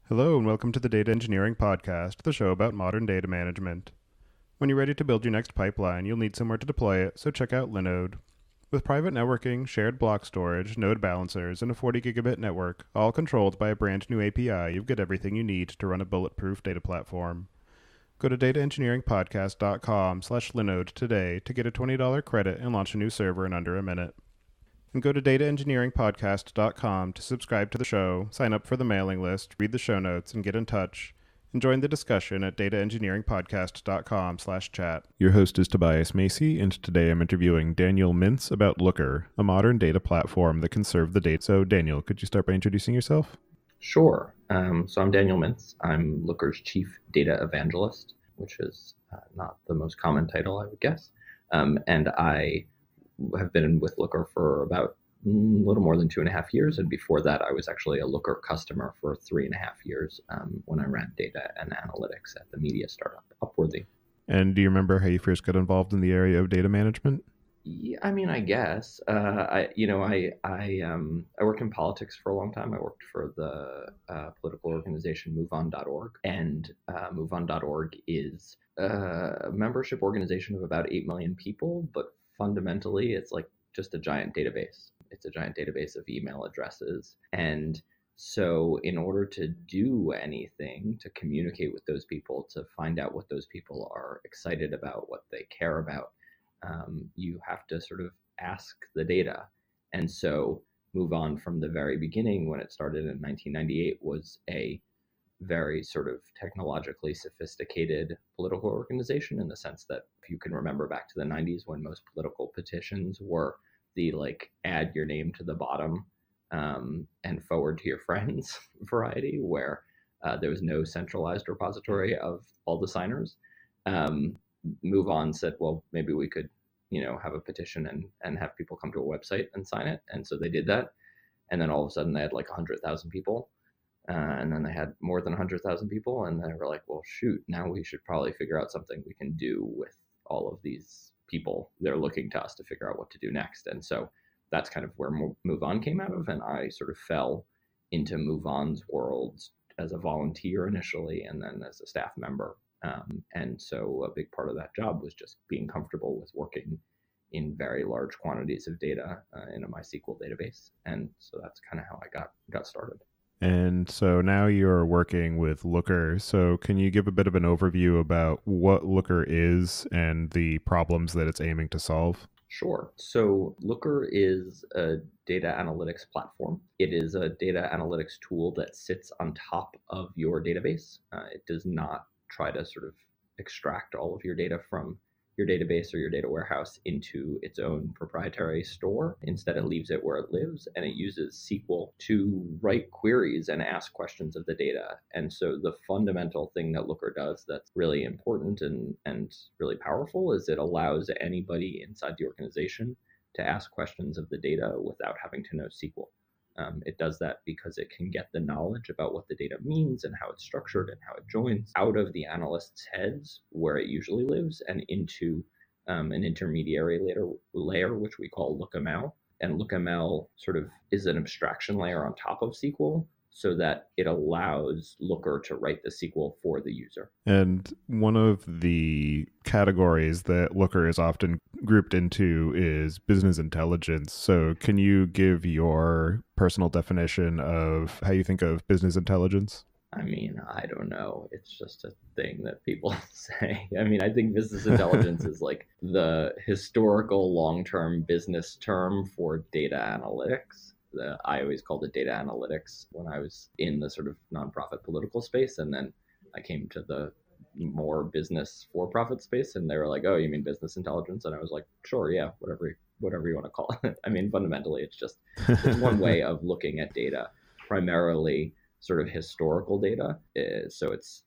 Hello and welcome to the Data Engineering Podcast, the show about modern data management. When you're ready to build your next pipeline, you'll need somewhere to deploy it, so check out Linode. With private networking, shared block storage, node balancers, and a 40 gigabit network, all controlled by a brand new API, you've got everything you need to run a bulletproof data platform. Go to dataengineeringpodcast.com/Linode today to get a $20 credit and launch a new server in under a minute. And go to dataengineeringpodcast.com to subscribe to the show, sign up for the mailing list, read the show notes, and get in touch. And join the discussion at dataengineeringpodcast.com/chat. Your host is Tobias Macy, and today I'm interviewing Daniel Mintz about Looker, a modern data platform that can serve the data. So Daniel, could you start by introducing yourself? Sure. So I'm Daniel Mintz. I'm Looker's chief data evangelist, which is not the most common title, I would guess. And I have been with Looker for about a little more than 2.5 years. And before that, I was actually a Looker customer for 3.5 years when I ran data and analytics at the media startup Upworthy. And do you remember how you first got involved in the area of data management? Yeah, I mean, I guess I worked in politics for a long time. I worked for the political organization MoveOn.org, and MoveOn.org is a membership organization of about 8 million people, but fundamentally, it's like just a giant database. It's a giant database of email addresses, and so in order to do anything, to communicate with those people, to find out what those people are excited about, what they care about. You have to sort of ask the data. And so Move On from the very beginning, when it started in 1998, was a very sort of technologically sophisticated political organization, in the sense that if you can remember back to the 90s, when most political petitions were the like add your name to the bottom and forward to your friends variety, where there was no centralized repository of all the signers. Move On said, well, maybe we could, have a petition and have people come to a website and sign it. And so they did that. And then all of a sudden they had like 100,000 people. And then they had more than 100,000 people. And they were like, well, shoot, now we should probably figure out something we can do with all of these people. They're looking to us to figure out what to do next. And so that's kind of where Move On came out of. And I sort of fell into Move On's world as a volunteer initially, and then as a staff member. And so a big part of that job was just being comfortable with working in very large quantities of data in a MySQL database. And so that's kind of how I got started. And so now you're working with Looker. So can you give a bit of an overview about what Looker is and the problems that it's aiming to solve? Sure. So Looker is a data analytics platform. It is a data analytics tool that sits on top of your database. It does not try to sort of extract all of your data from your database or your data warehouse into its own proprietary store. Instead, it leaves it where it lives, and it uses SQL to write queries and ask questions of the data. And so the fundamental thing that Looker does that's really important and really powerful is it allows anybody inside the organization to ask questions of the data without having to know SQL. It does that because it can get the knowledge about what the data means and how it's structured and how it joins out of the analyst's heads, where it usually lives, and into an intermediary layer, which we call LookML. And LookML sort of is an abstraction layer on top of SQL, so that it allows Looker to write the SQL for the user. And one of the categories that Looker is often grouped into is business intelligence. So can you give your personal definition of how you think of business intelligence? I mean, I don't know. It's just a thing that people say. I mean, I think business intelligence is like the historical long-term business term for data analytics. I always called it data analytics when I was in the sort of nonprofit political space. And then I came to the more business for-profit space, and they were like, oh, you mean business intelligence? And I was like, sure, yeah, whatever you want to call it. I mean, fundamentally, it's one way of looking at data, primarily sort of historical data. So it's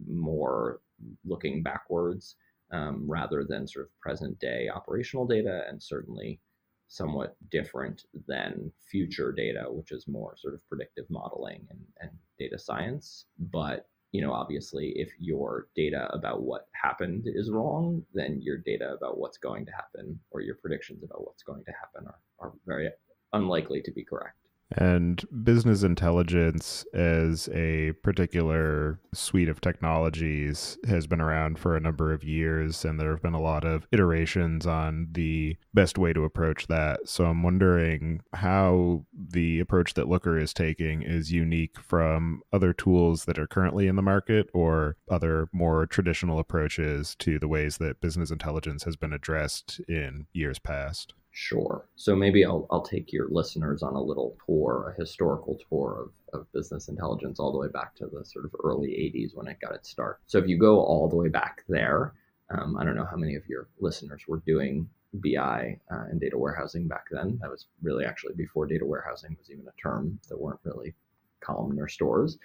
more looking backwards rather than sort of present day operational data, and certainly somewhat different than future data, which is more sort of predictive modeling and data science. But obviously, if your data about what happened is wrong, then your data about what's going to happen, or your predictions about what's going to happen, are very unlikely to be correct. And business intelligence as a particular suite of technologies has been around for a number of years, and there have been a lot of iterations on the best way to approach that. So I'm wondering how the approach that Looker is taking is unique from other tools that are currently in the market or other more traditional approaches to the ways that business intelligence has been addressed in years past. Sure. So maybe I'll take your listeners on a little tour, a historical tour of business intelligence all the way back to the sort of early 80s when it got its start. So if you go all the way back there, I don't know how many of your listeners were doing BI and data warehousing back then. That was really actually before data warehousing was even a term. There weren't really columnar stores.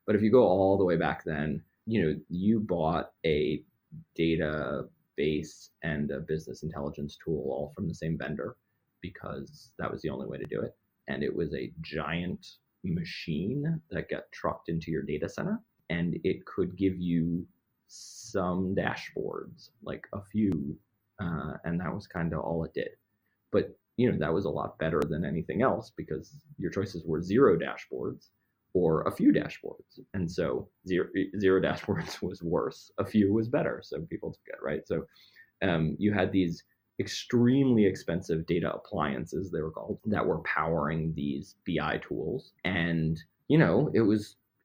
But if you go all the way back then, you bought a database and a business intelligence tool all from the same vendor because that was the only way to do it. And it was a giant machine that got trucked into your data center, and it could give you some dashboards, like a few, and that was kind of all it did. But that was a lot better than anything else because your choices were zero dashboards or a few dashboards. And so zero dashboards was worse, a few was better. So people took it, right? So you had these extremely expensive data appliances, they were called, that were powering these BI tools. And,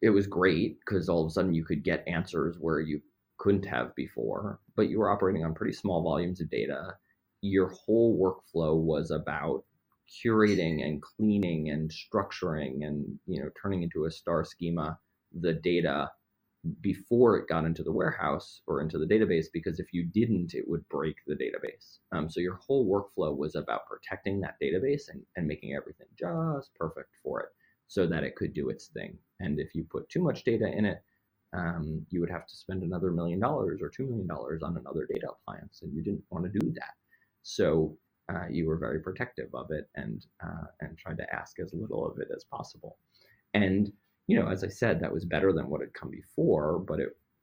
it was great because all of a sudden you could get answers where you couldn't have before, but you were operating on pretty small volumes of data. Your whole workflow was about curating and cleaning and structuring and turning into a star schema the data before it got into the warehouse or into the database, because if you didn't, it would break the database. So your whole workflow was about protecting that database and making everything just perfect for it so that it could do its thing. And if you put too much data in it, you would have to spend another $1 million or $2 million on another data appliance, and you didn't want to do that. So you were very protective of it and tried to ask as little of it as possible. And as I said, that was better than what had come before, but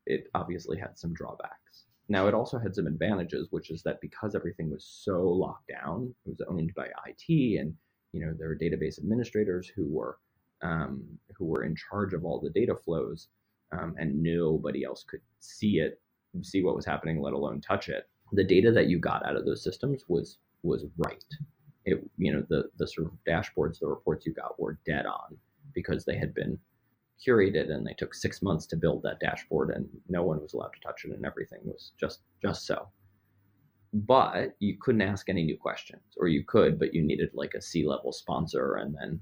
it obviously had some drawbacks. Now, it also had some advantages, which is that because everything was so locked down, it was owned by IT, and there were database administrators who were in charge of all the data flows, and nobody else could see what was happening, let alone touch it. The data that you got out of those systems was right. The sort of dashboards, the reports you got were dead on because they had been curated and they took 6 months to build that dashboard, and no one was allowed to touch it, and everything was just so. But you couldn't ask any new questions, or you could, but you needed like a C-level sponsor, and then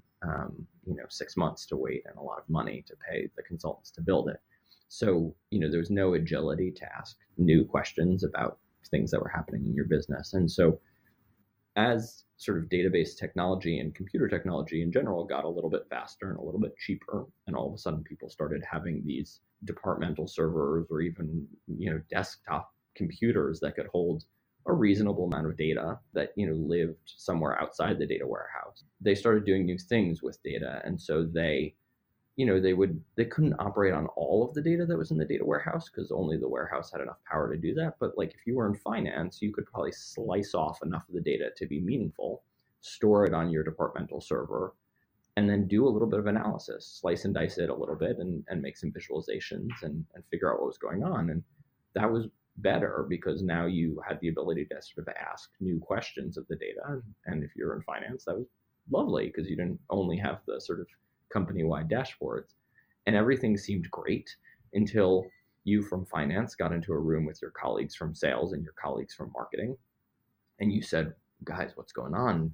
6 months to wait and a lot of money to pay the consultants to build it. So there's no agility to ask new questions about things that were happening in your business. And so as sort of database technology and computer technology in general got a little bit faster and a little bit cheaper, and all of a sudden people started having these departmental servers or even desktop computers that could hold a reasonable amount of data that lived somewhere outside the data warehouse, they started doing new things with data. And so they couldn't operate on all of the data that was in the data warehouse because only the warehouse had enough power to do that. But like if you were in finance, you could probably slice off enough of the data to be meaningful, store it on your departmental server, and then do a little bit of analysis, slice and dice it a little bit, and make some visualizations and figure out what was going on. And that was better because now you had the ability to sort of ask new questions of the data. And if you're in finance, that was lovely because you didn't only have the sort of company-wide dashboards. And everything seemed great until you from finance got into a room with your colleagues from sales and your colleagues from marketing, and you said, guys, what's going on?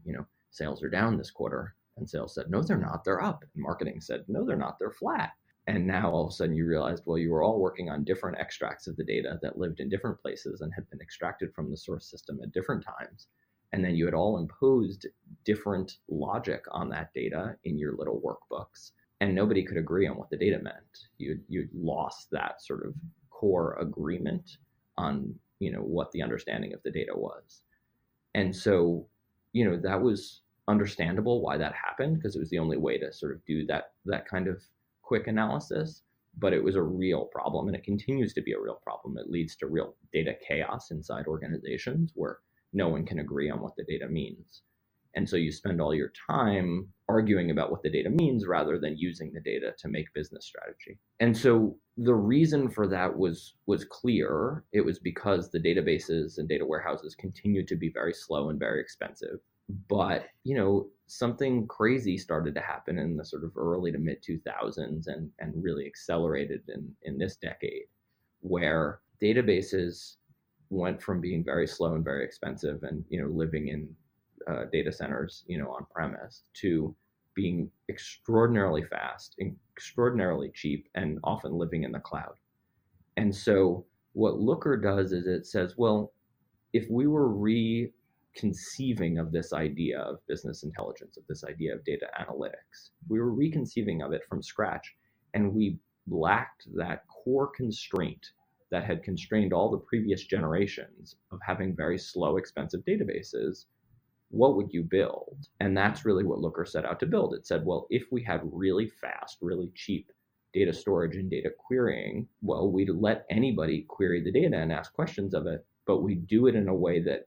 Sales are down this quarter. And sales said, no, they're not, they're up. And marketing said, no, they're not, they're flat. And now all of a sudden you realized, well, you were all working on different extracts of the data that lived in different places and had been extracted from the source system at different times. And then you had all imposed different logic on that data in your little workbooks, and nobody could agree on what the data meant. You'd lost that sort of core agreement on what the understanding of the data was. And so that was understandable why that happened, because it was the only way to sort of do that kind of quick analysis. But it was a real problem, and it continues to be a real problem. It leads to real data chaos inside organizations where no one can agree on what the data means. And so you spend all your time arguing about what the data means rather than using the data to make business strategy. And so the reason for that was clear. It was because the databases and data warehouses continued to be very slow and very expensive. But, something crazy started to happen in the sort of early to mid 2000s and really accelerated in this decade, where databases went from being very slow and very expensive and, living in data centers, on premise, to being extraordinarily fast, extraordinarily cheap, and often living in the cloud. And so what Looker does is it says, well, if we were reconceiving of this idea of business intelligence, of this idea of data analytics, we were reconceiving of it from scratch, and we lacked that core constraint that had constrained all the previous generations of having very slow, expensive databases, what would you build? And that's really what Looker set out to build. It said, well, if we had really fast, really cheap data storage and data querying, well, we'd let anybody query the data and ask questions of it, but we do it in a way that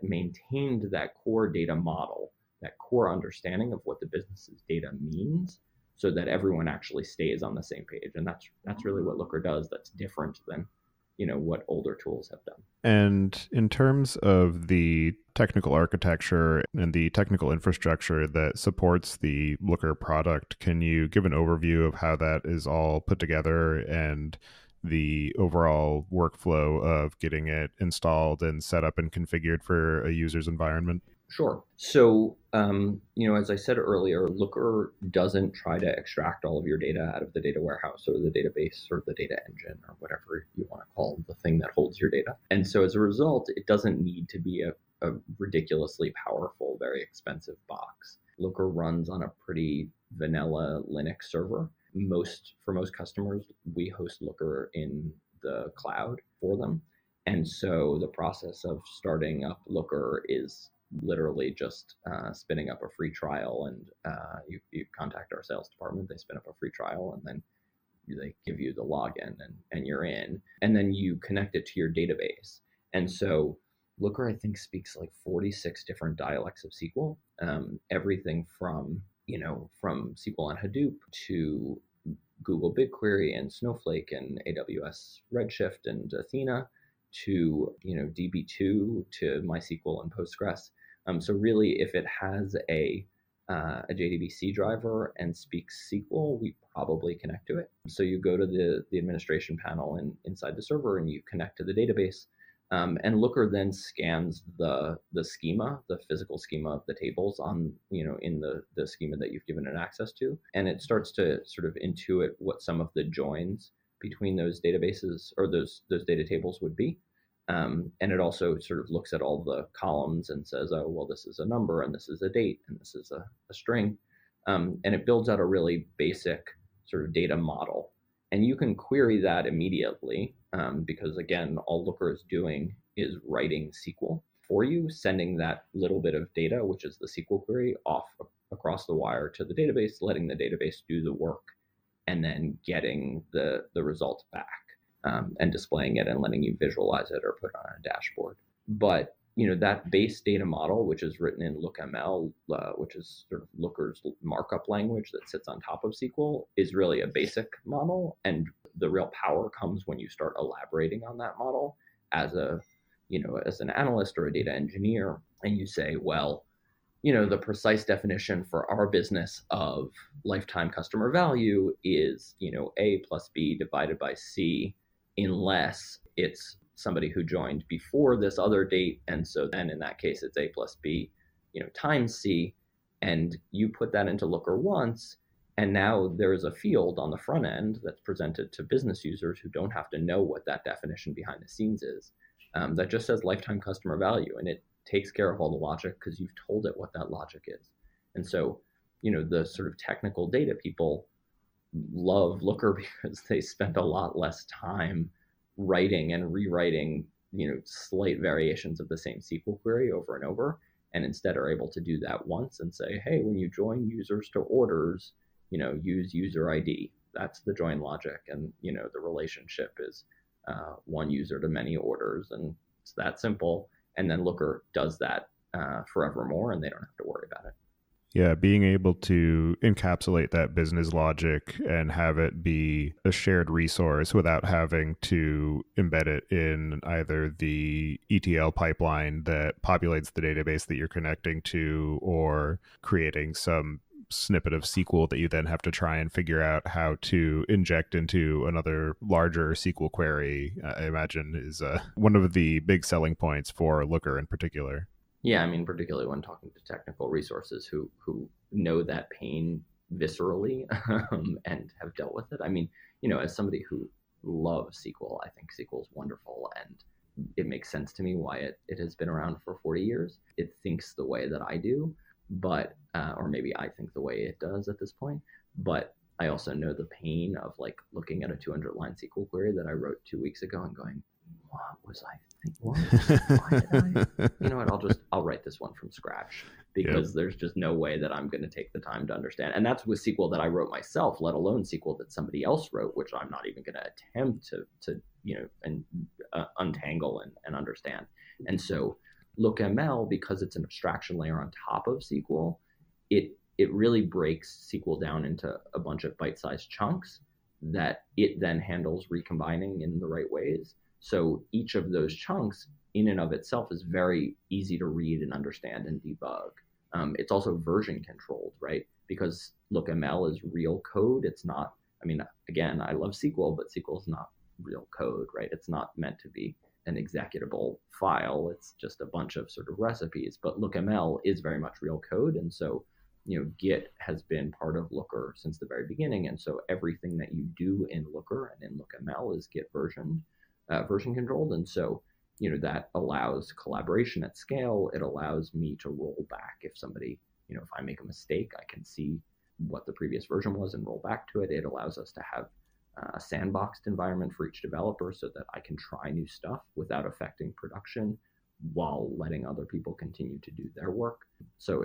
maintained that core data model, that core understanding of what the business's data means, so that everyone actually stays on the same page. And that's really what Looker does. That's different than what older tools have done. And in terms of the technical architecture and the technical infrastructure that supports the Looker product, can you give an overview of how that is all put together and the overall workflow of getting it installed and set up and configured for a user's environment? Sure. So, as I said earlier, Looker doesn't try to extract all of your data out of the data warehouse or the database or the data engine or whatever you want to call the thing that holds your data. And so as a result, it doesn't need to be a ridiculously powerful, very expensive box. Looker runs on a pretty vanilla Linux server. For most customers, we host Looker in the cloud for them. And so the process of starting up Looker is literally just spinning up a free trial, and you contact our sales department, they spin up a free trial, and then they give you the login and you're in, and then you connect it to your database. And so Looker, I think, speaks like 46 different dialects of SQL, everything from SQL on Hadoop to Google BigQuery and Snowflake and AWS Redshift and Athena to DB2 to MySQL and Postgres. So really, if it has a JDBC driver and speaks SQL, we probably connect to it. So you go to the administration panel inside the server and you connect to the database. And Looker then scans the schema, the physical schema of the tables on, in the schema that you've given it access to. And it starts to sort of intuit what some of the joins between those databases or those data tables would be. And it also sort of looks at all the columns and says, oh, well, this is a number and this is a date and this is a string. And it builds out a really basic sort of data model. And you can query that immediately because, again, all Looker is doing is writing SQL for you, sending that little bit of data, which is the SQL query, off across the wire to the database, letting the database do the work, and then getting the result back. And displaying it and letting you visualize it or put it on a dashboard. But that base data model, which is written in LookML, which is sort of Looker's markup language that sits on top of SQL, is really a basic model. And the real power comes when you start elaborating on that model as an analyst or a data engineer, and you say, well, the precise definition for our business of lifetime customer value is, A plus B divided by C, unless it's somebody who joined before this other date. And so then in that case, it's A plus B, times C. And you put that into Looker once, and now there is a field on the front end that's presented to business users who don't have to know what that definition behind the scenes is, that just says lifetime customer value. And it takes care of all the logic because you've told it what that logic is. And so, the sort of technical data people love Looker because they spend a lot less time writing and rewriting, slight variations of the same SQL query over and over, and instead are able to do that once and say, hey, when you join users to orders, use user ID. That's the join logic. And, the relationship is one user to many orders. And it's that simple. And then Looker does that forevermore, and they don't have to worry about it. Yeah, being able to encapsulate that business logic and have it be a shared resource without having to embed it in either the ETL pipeline that populates the database that you're connecting to, or creating some snippet of SQL that you then have to try and figure out how to inject into another larger SQL query, I imagine is one of the big selling points for Looker in particular. Yeah, I mean, particularly when talking to technical resources who know that pain viscerally and have dealt with it. I mean, as somebody who loves SQL, I think SQL is wonderful, and it makes sense to me why it has been around for 40 years. It thinks the way that I do, but or maybe I think the way it does at this point. But I also know the pain of like looking at a 200-line SQL query that I wrote 2 weeks ago and going, what was I thinking? Why did I? You know what? I'll write this one from scratch, because there's just no way that I'm going to take the time to understand. And that's with SQL that I wrote myself, let alone SQL that somebody else wrote, which I'm not even going to attempt to untangle and understand. And so LookML, because it's an abstraction layer on top of SQL, it really breaks SQL down into a bunch of bite-sized chunks that it then handles recombining in the right ways. So each of those chunks in and of itself is very easy to read and understand and debug. It's also version controlled, right? Because LookML is real code. It's not, I mean, again, I love SQL, but SQL is not real code, right? It's not meant to be an executable file. It's just a bunch of sort of recipes. But LookML is very much real code. And so, Git has been part of Looker since the very beginning. And so everything that you do in Looker and in LookML is Git version controlled. And so, that allows collaboration at scale. It allows me to roll back if somebody, if I make a mistake, I can see what the previous version was and roll back to it. It allows us to have a sandboxed environment for each developer so that I can try new stuff without affecting production while letting other people continue to do their work. So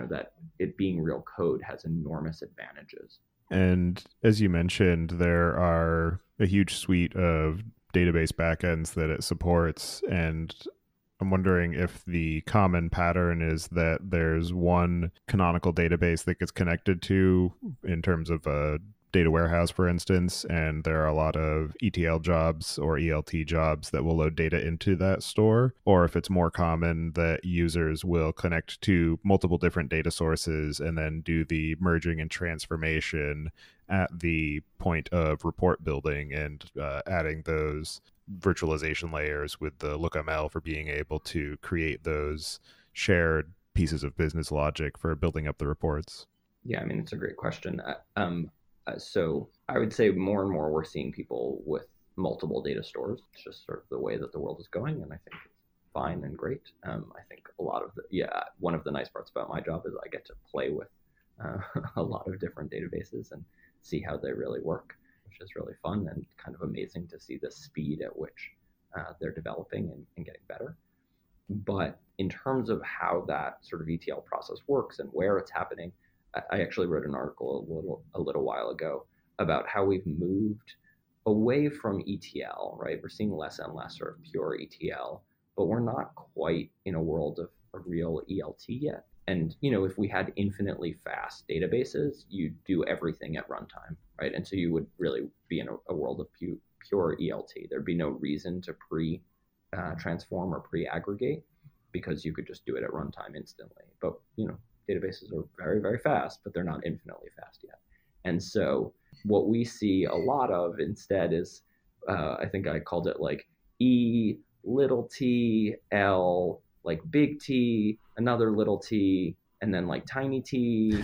that it being real code has enormous advantages. And as you mentioned, there are a huge suite of database backends that it supports. And I'm wondering if the common pattern is that there's one canonical database that gets connected to in terms of a data warehouse, for instance, and there are a lot of ETL jobs or ELT jobs that will load data into that store, or if it's more common that users will connect to multiple different data sources and then do the merging and transformation at the point of report building and adding those virtualization layers with the LookML for being able to create those shared pieces of business logic for building up the reports. Yeah, I mean, it's a great question. So I would say more and more we're seeing people with multiple data stores. It's just sort of the way that the world is going, and I think it's fine and great. I think one of the nice parts about my job is I get to play with a lot of different databases and see how they really work, which is really fun and kind of amazing to see the speed at which they're developing and getting better. But in terms of how that sort of ETL process works and where it's happening, I actually wrote an article a little while ago about how we've moved away from ETL, right? We're seeing less and less sort of pure ETL, but we're not quite in a world of a real ELT yet. And, if we had infinitely fast databases, you'd do everything at runtime, right? And so you would really be in a world of pure ELT. There'd be no reason to transform or pre-aggregate, because you could just do it at runtime instantly. But, databases are very, very fast, but they're not infinitely fast yet. And so what we see a lot of instead is, I think I called it like E, little t, L, like big T, another little t, and then like tiny t,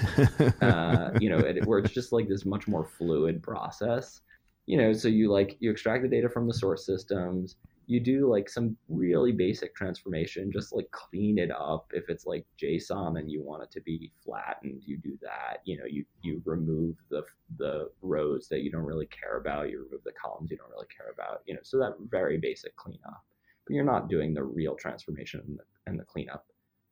where it's just like this much more fluid process. So you extract the data from the source systems, you do like some really basic transformation, just like clean it up. If it's like JSON and you want it to be flattened, you do that. You remove the rows that you don't really care about. You remove the columns you don't really care about. So that very basic cleanup. But you're not doing the real transformation and the cleanup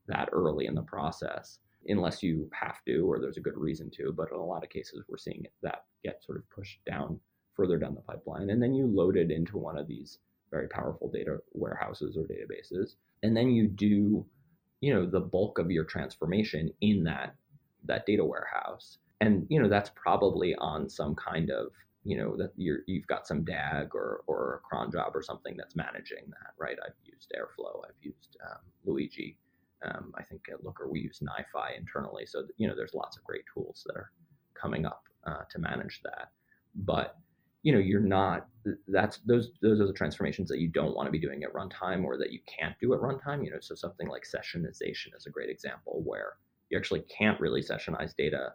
that early in the process, unless you have to or there's a good reason to. But in a lot of cases, we're seeing that get sort of pushed down further down the pipeline, and then you load it into one of these very powerful data warehouses or databases. And then you do the bulk of your transformation in that data warehouse. And that's probably on some kind of, that you've got some DAG or a cron job or something that's managing that, right? I've used Airflow, I've used Luigi. I think at Looker we use NiFi internally, so there's lots of great tools that are coming up to manage that. But you're not, those are the transformations that you don't want to be doing at runtime, or that you can't do at runtime. So something like sessionization is a great example, where you actually can't really sessionize data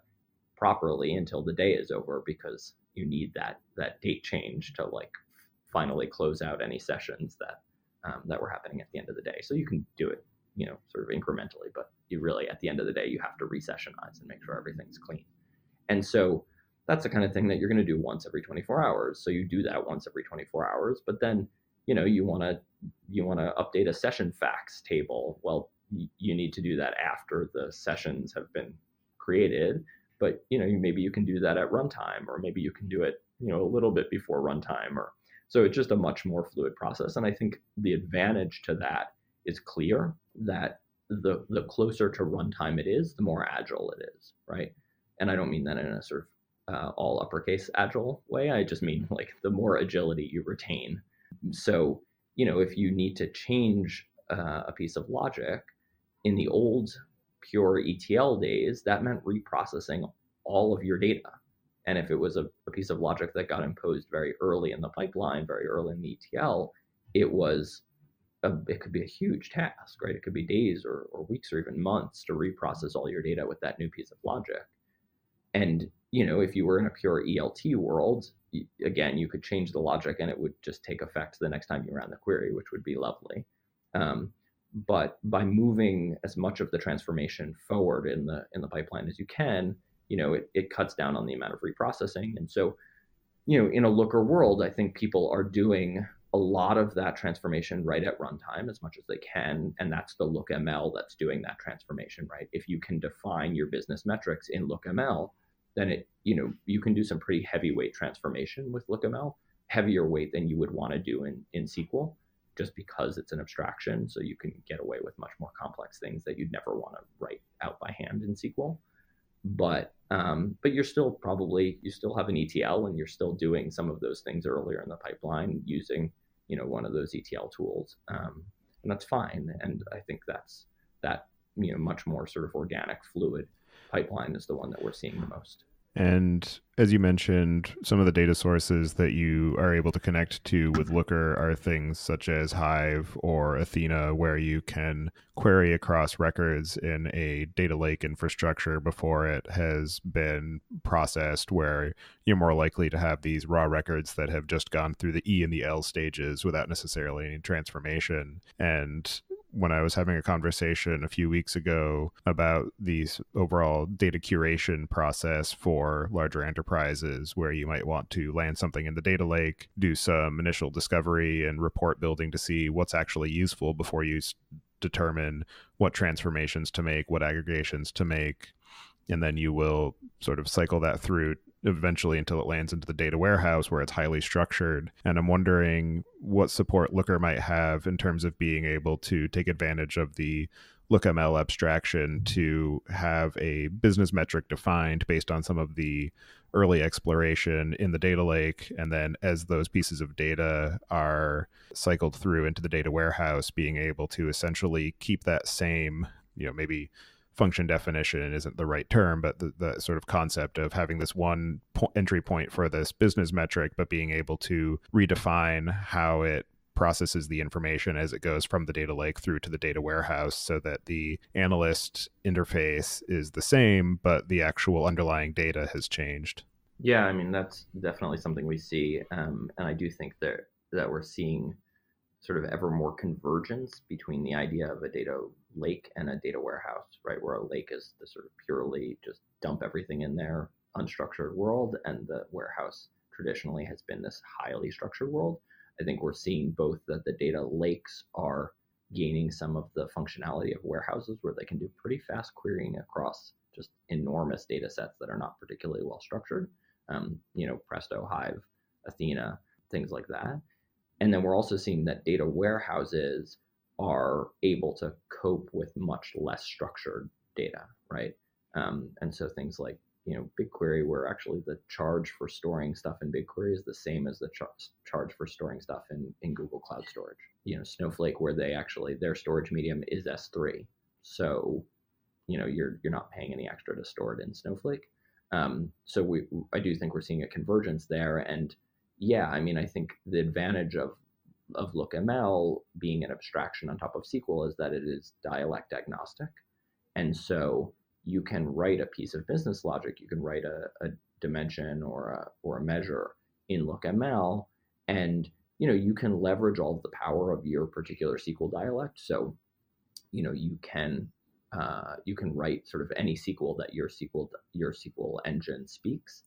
properly until the day is over, because you need that date change to like finally close out any sessions that were happening at the end of the day. So you can do it, sort of incrementally, but you really, at the end of the day, you have to resessionize and make sure everything's clean. And so that's the kind of thing that you're going to do once every 24 hours. So you do that once every 24 hours, but then, you want to update a session facts table. Well, you need to do that after the sessions have been created, but maybe you can do that at runtime, or maybe you can do it, a little bit before runtime, or so it's just a much more fluid process. And I think the advantage to that is clear, that the closer to runtime it is, the more agile it is, right? And I don't mean that in a sort of all uppercase agile way. I just mean like the more agility you retain. So, if you need to change a piece of logic in the old pure ETL days, that meant reprocessing all of your data. And if it was a piece of logic that got imposed very early in the pipeline, very early in the ETL, it could be a huge task, right? It could be days or weeks or even months to reprocess all your data with that new piece of logic. And, if you were in a pure ELT world, again, you could change the logic and it would just take effect the next time you ran the query, which would be lovely. But by moving as much of the transformation forward in the pipeline as you can, it cuts down on the amount of reprocessing. And so, in a Looker world, I think people are doing a lot of that transformation right at runtime as much as they can. And that's the LookML that's doing that transformation, right? If you can define your business metrics in LookML, then you can do some pretty heavyweight transformation with LookML, heavier weight than you would want to do in SQL, just because it's an abstraction. So you can get away with much more complex things that you'd never want to write out by hand in SQL. But you still have an ETL, and you're still doing some of those things earlier in the pipeline using one of those ETL tools, and that's fine. And I think that much more sort of organic, fluid pipeline is the one that we're seeing the most. And as you mentioned, some of the data sources that you are able to connect to with Looker are things such as Hive or Athena, where you can query across records in a data lake infrastructure before it has been processed, where you're more likely to have these raw records that have just gone through the E and the L stages without necessarily any transformation. And when I was having a conversation a few weeks ago about the overall data curation process for larger enterprises, where you might want to land something in the data lake, do some initial discovery and report building to see what's actually useful before you determine what transformations to make, what aggregations to make, and then you will sort of cycle that through eventually until it lands into the data warehouse where it's highly structured. And I'm wondering what support Looker might have in terms of being able to take advantage of the LookML abstraction to have a business metric defined based on some of the early exploration in the data lake. And then as those pieces of data are cycled through into the data warehouse, being able to essentially keep that same, maybe function definition isn't the right term, but the sort of concept of having this one entry point for this business metric, but being able to redefine how it processes the information as it goes from the data lake through to the data warehouse, so that the analyst interface is the same, but the actual underlying data has changed. Yeah, I mean, that's definitely something we see. And I do think that we're seeing sort of ever more convergence between the idea of a data lake and a data warehouse, right? Where a lake is the sort of purely just dump everything in there, unstructured world, and the warehouse traditionally has been this highly structured world. I think we're seeing both that the data lakes are gaining some of the functionality of warehouses, where they can do pretty fast querying across just enormous data sets that are not particularly well structured. Presto, Hive, Athena, things like that. And then we're also seeing that data warehouses are able to cope with much less structured data, right? And so things like BigQuery, where actually the charge for storing stuff in BigQuery is the same as the charge for storing stuff in Google Cloud Storage. Snowflake, where their storage medium is S3, so you're not paying any extra to store it in Snowflake. So I do think we're seeing a convergence there, and yeah, I mean, I think the advantage of LookML being an abstraction on top of SQL is that it is dialect agnostic. And so you can write a piece of business logic, you can write a dimension or a measure in LookML, and you can leverage all of the power of your particular SQL dialect. So you can write sort of any SQL that your SQL engine speaks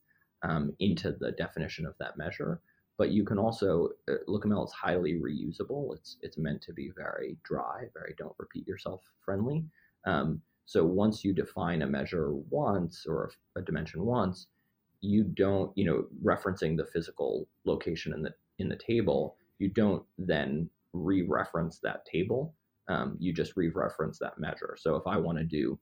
into the definition of that measure. But you can also LookML is highly reusable. It's meant to be very dry, very don't repeat yourself friendly. So once you define a measure once or a dimension once, you don't, referencing the physical location in the table, you don't then re-reference that table. You just re-reference that measure. So if I want to do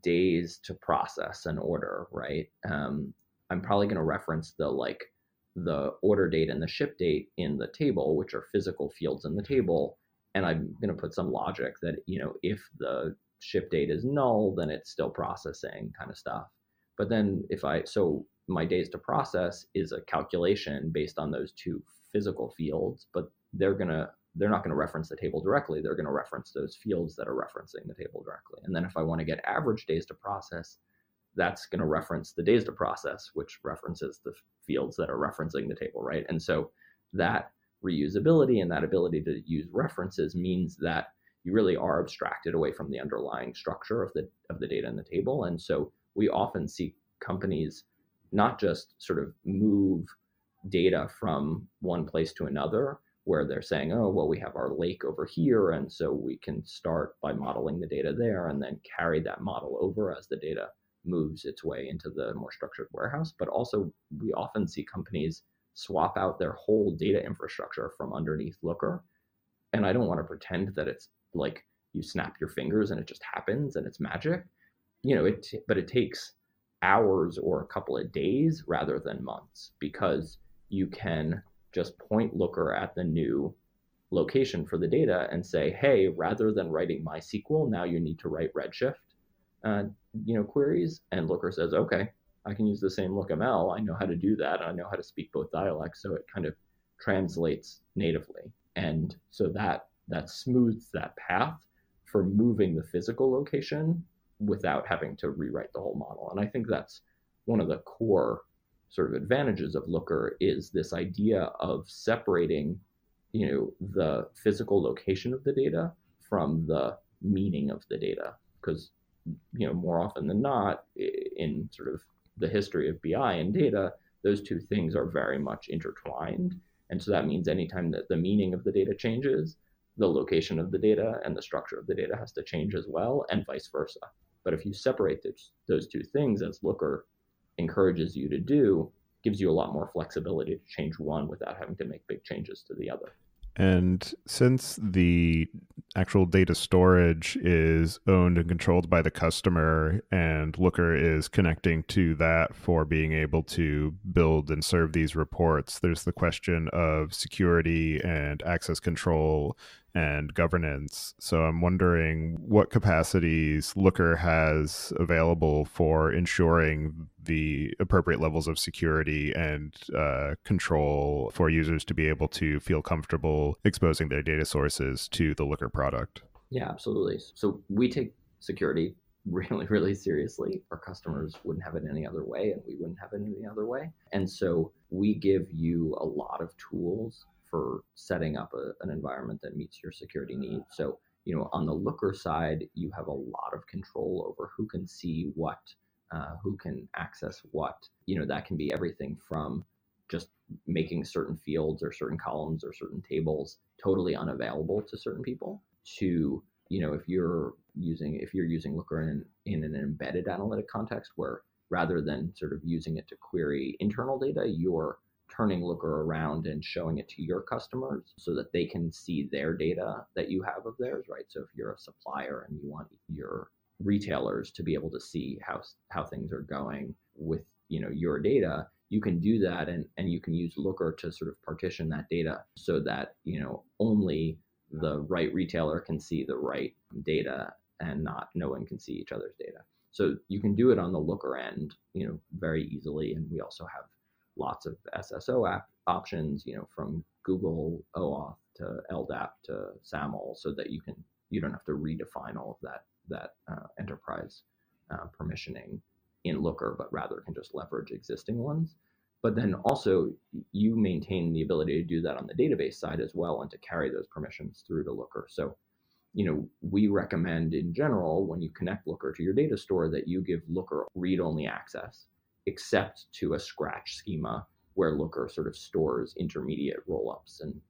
days to process an order, right? I'm probably going to reference the order date and the ship date in the table, which are physical fields in the table. And I'm going to put some logic that, if the ship date is null, then it's still processing kind of stuff. But then so my days to process is a calculation based on those two physical fields, but they're not going to reference the table directly. They're going to reference those fields that are referencing the table directly. And then if I want to get average days to process, that's going to reference the days to process, which references the fields that are referencing the table, right? And so that reusability and that ability to use references means that you really are abstracted away from the underlying structure of the data in the table. And so we often see companies not just sort of move data from one place to another, where they're saying, oh, well, we have our lake over here, and so we can start by modeling the data there and then carry that model over as the data moves its way into the more structured warehouse. But also, we often see companies swap out their whole data infrastructure from underneath Looker. And I don't want to pretend that it's like you snap your fingers and it just happens and it's magic. But it takes hours or a couple of days rather than months, because you can just point Looker at the new location for the data and say, hey, rather than writing MySQL, now you need to write Redshift queries. And Looker says, okay, I can use the same LookML. I know how to do that. I know how to speak both dialects. So it kind of translates natively. And so that smooths that path for moving the physical location without having to rewrite the whole model. And I think that's one of the core sort of advantages of Looker, is this idea of separating, the physical location of the data from the meaning of the data. Because, more often than not, in sort of the history of BI and data, those two things are very much intertwined. And so that means anytime that the meaning of the data changes, the location of the data and the structure of the data has to change as well, and vice versa. But if you separate those two things, as Looker encourages you to do, gives you a lot more flexibility to change one without having to make big changes to the other. And since the actual data storage is owned and controlled by the customer, and Looker is connecting to that for being able to build and serve these reports, there's the question of security and access control and governance. So I'm wondering what capacities Looker has available for ensuring the appropriate levels of security and control for users to be able to feel comfortable exposing their data sources to the Looker product. Yeah, absolutely. So we take security really, really seriously. Our customers wouldn't have it any other way, and we wouldn't have it any other way. And so we give you a lot of tools for setting up an environment that meets your security needs. So, on the Looker side, you have a lot of control over who can see what, who can access what. That can be everything from just making certain fields or certain columns or certain tables totally unavailable to certain people, to, if you're using Looker in an embedded analytic context, where rather than sort of using it to query internal data, you're turning Looker around and showing it to your customers so that they can see their data that you have of theirs, right? So if you're a supplier and you want your retailers to be able to see how things are going with your data, you can do that, and you can use Looker to sort of partition that data so that only the right retailer can see the right data, and not no one can see each other's data. So you can do it on the Looker end, very easily. And we also have lots of SSO options, from Google OAuth to LDAP to SAML, so that you don't have to redefine all of that enterprise permissioning in Looker, but rather can just leverage existing ones. But then also you maintain the ability to do that on the database side as well, and to carry those permissions through to Looker. So we recommend in general, when you connect Looker to your data store, that you give Looker read-only access, except to a scratch schema where Looker sort of stores intermediate rollups and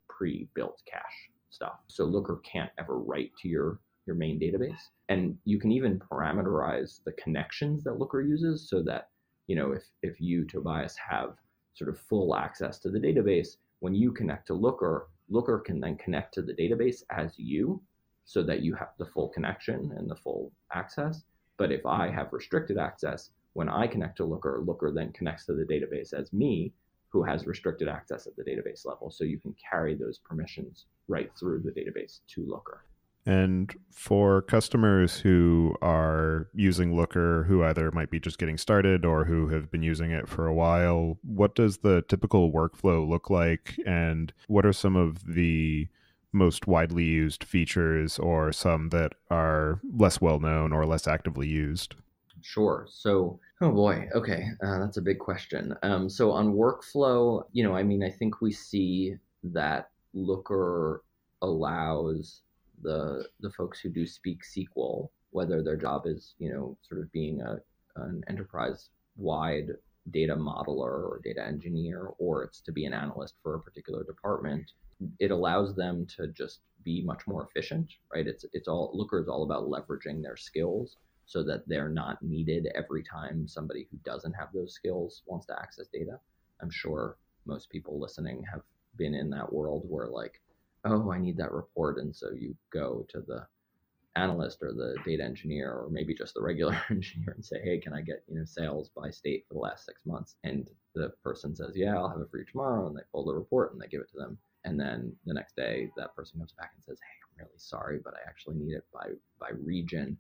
pre-built cache stuff. So Looker can't ever write to your main database. And you can even parameterize the connections that Looker uses, so that if you, Tobias, have sort of full access to the database, when you connect to Looker, Looker can then connect to the database as you, so that you have the full connection and the full access. But if I have restricted access, when I connect to Looker, Looker then connects to the database as me, who has restricted access at the database level. So you can carry those permissions right through the database to Looker. And for customers who are using Looker, who either might be just getting started or who have been using it for a while, what does the typical workflow look like? And what are some of the most widely used features, or some that are less well known or less actively used? Sure. So, oh boy, okay, that's a big question. So on workflow, I think we see that Looker allows the folks who do speak SQL, whether their job is sort of being an enterprise-wide data modeler or data engineer, or it's to be an analyst for a particular department. It allows them to just be much more efficient, right? Looker is all about leveraging their skills so that they're not needed every time somebody who doesn't have those skills wants to access data. I'm sure most people listening have been in that world where, like, oh, I need that report. And so you go to the analyst or the data engineer, or maybe just the regular engineer, and say, hey, can I get sales by state for the last 6 months? And the person says, yeah, I'll have it for you tomorrow. And they pull the report and they give it to them. And then the next day, that person comes back and says, hey, I'm really sorry, but I actually need it by region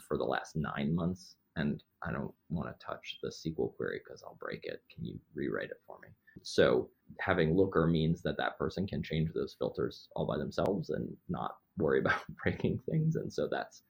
for the last 9 months, and I don't want to touch the SQL query because I'll break it. Can you rewrite it for me? So having Looker means that person can change those filters all by themselves and not worry about breaking things. And so that's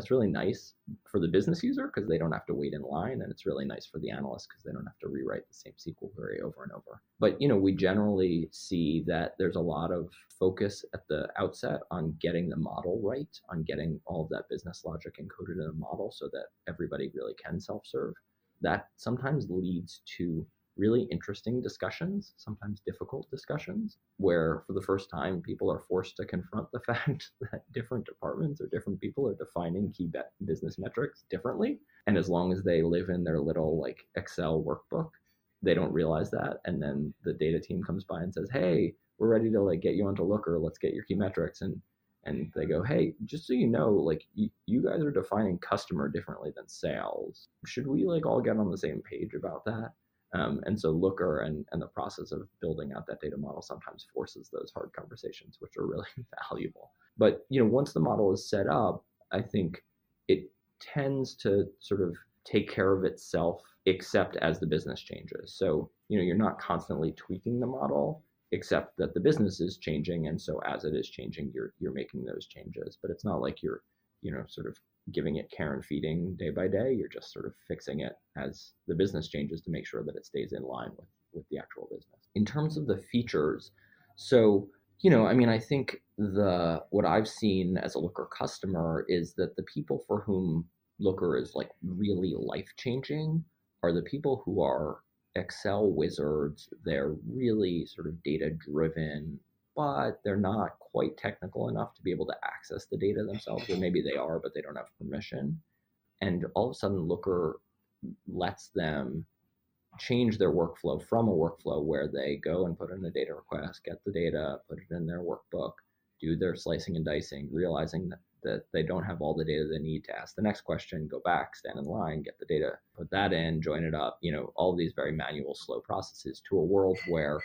really nice for the business user, because they don't have to wait in line, and it's really nice for the analyst because they don't have to rewrite the same SQL query over and over. But we generally see that there's a lot of focus at the outset on getting the model right, on getting all of that business logic encoded in a model so that everybody really can self-serve. That sometimes leads to really interesting discussions, sometimes difficult discussions, where for the first time people are forced to confront the fact that different departments or different people are defining key business metrics differently. And as long as they live in their little Excel workbook, they don't realize that. And then the data team comes by and says, hey, we're ready to get you onto Looker. Let's get your key metrics. And they go, hey, just so you know, you guys are defining customer differently than sales. Should we all get on the same page about that? And so Looker and the process of building out that data model sometimes forces those hard conversations, which are really valuable. But once the model is set up, I think it tends to sort of take care of itself, except as the business changes. So you're not constantly tweaking the model, except that the business is changing, and so as it is changing, you're making those changes. But it's not like you're sort of giving it care and feeding day by day. You're just sort of fixing it as the business changes to make sure that it stays in line with the actual business. In terms of the features, so I think what I've seen as a Looker customer is that the people for whom Looker is really life-changing are the people who are Excel wizards. They're really sort of data-driven, but they're not quite technical enough to be able to access the data themselves, or maybe they are, but they don't have permission. And all of a sudden, Looker lets them change their workflow from a workflow where they go and put in a data request, get the data, put it in their workbook, do their slicing and dicing, realizing that they don't have all the data they need to ask the next question, go back, stand in line, get the data, put that in, join it up, all these very manual, slow processes, to a world where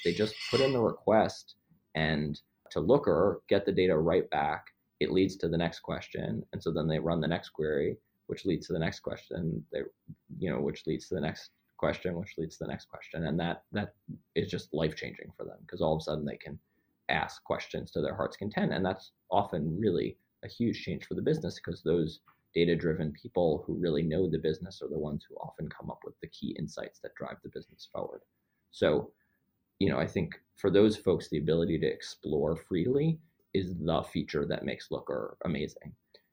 they just put in the request and to Looker, get the data right back. It leads to the next question. And so then they run the next query, which leads to the next question, which leads to the next question, which leads to the next question. And that is just life-changing for them, because all of a sudden they can ask questions to their heart's content. And that's often really a huge change for the business, because those data-driven people who really know the business are the ones who often come up with the key insights that drive the business forward. So, I think for those folks, the ability to explore freely is the feature that makes Looker amazing.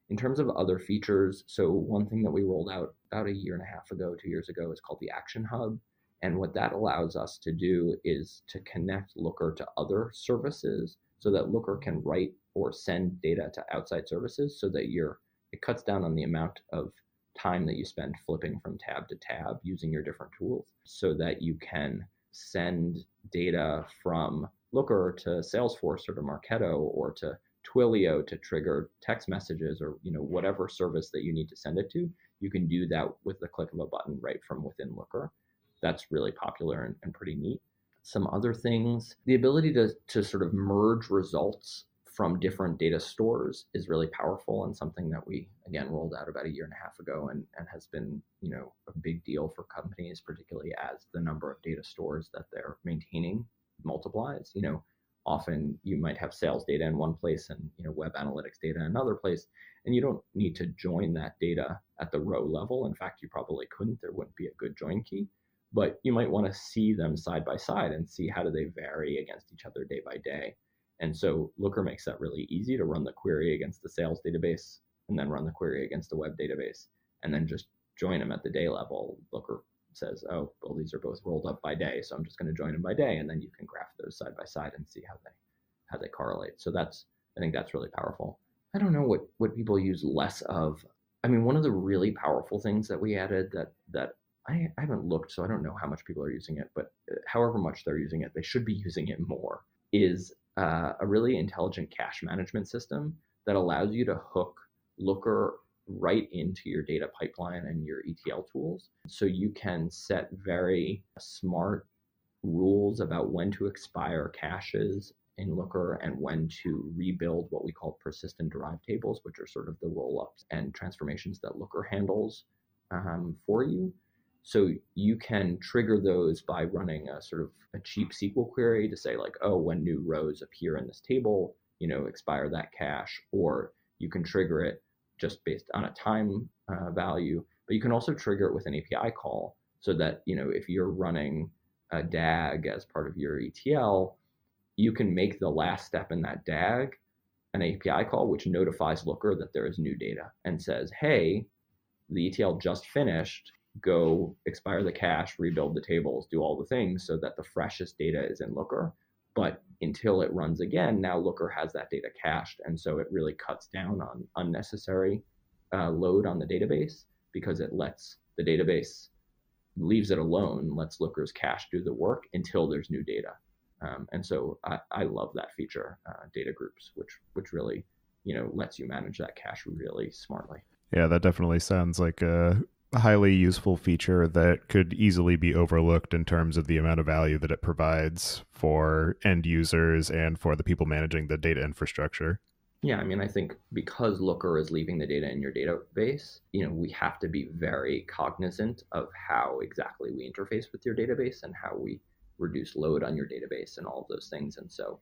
In terms of other features, so one thing that we rolled out about a year and a half ago, 2 years ago, is called the Action Hub. And what that allows us to do is to connect Looker to other services so that Looker can write or send data to outside services, so that it cuts down on the amount of time that you spend flipping from tab to tab using your different tools, so that you can send data from Looker to Salesforce or to Marketo or to Twilio to trigger text messages, or whatever service that you need to send it to. You can do that with the click of a button right from within Looker. That's really popular and pretty neat. Some other things, the ability to sort of merge results from different data stores is really powerful, and something that we, again, rolled out about a year and a half ago, and has been a big deal for companies, particularly as the number of data stores that they're maintaining multiplies. Often you might have sales data in one place and web analytics data in another place, and you don't need to join that data at the row level. In fact, you probably couldn't. There wouldn't be a good join key, but you might want to see them side by side and see how do they vary against each other day by day. And so Looker makes that really easy to run the query against the sales database and then run the query against the web database, and then just join them at the day level. Looker says, oh, well, these are both rolled up by day, so I'm just going to join them by day, and then you can graph those side by side and see how they correlate. So I think that's really powerful. I don't know what people use less of. I mean, one of the really powerful things that we added that I haven't looked, so I don't know how much people are using it, but however much they're using it, they should be using it more, is a really intelligent cache management system that allows you to hook Looker right into your data pipeline and your ETL tools. So you can set very smart rules about when to expire caches in Looker and when to rebuild what we call persistent derived tables, which are sort of the roll-ups and transformations that Looker handles for you. So you can trigger those by running a sort of a cheap SQL query to say, like, oh, when new rows appear in this table, expire that cache, or you can trigger it just based on a time value. But you can also trigger it with an API call, so that if you're running a DAG as part of your ETL, you can make the last step in that DAG an API call, which notifies Looker that there is new data and says, hey, the ETL just finished, go expire the cache, rebuild the tables, do all the things so that the freshest data is in Looker. But until it runs again, now Looker has that data cached. And so it really cuts down on unnecessary load on the database, because it lets the database, leaves it alone, lets Looker's cache do the work until there's new data. And so I love that feature, data groups, which really, lets you manage that cache really smartly. Yeah, that definitely sounds like a highly useful feature that could easily be overlooked in terms of the amount of value that it provides for end users and for the people managing the data infrastructure. Yeah, I mean, I think because Looker is leaving the data in your database, we have to be very cognizant of how exactly we interface with your database and how we reduce load on your database and all of those things. And so,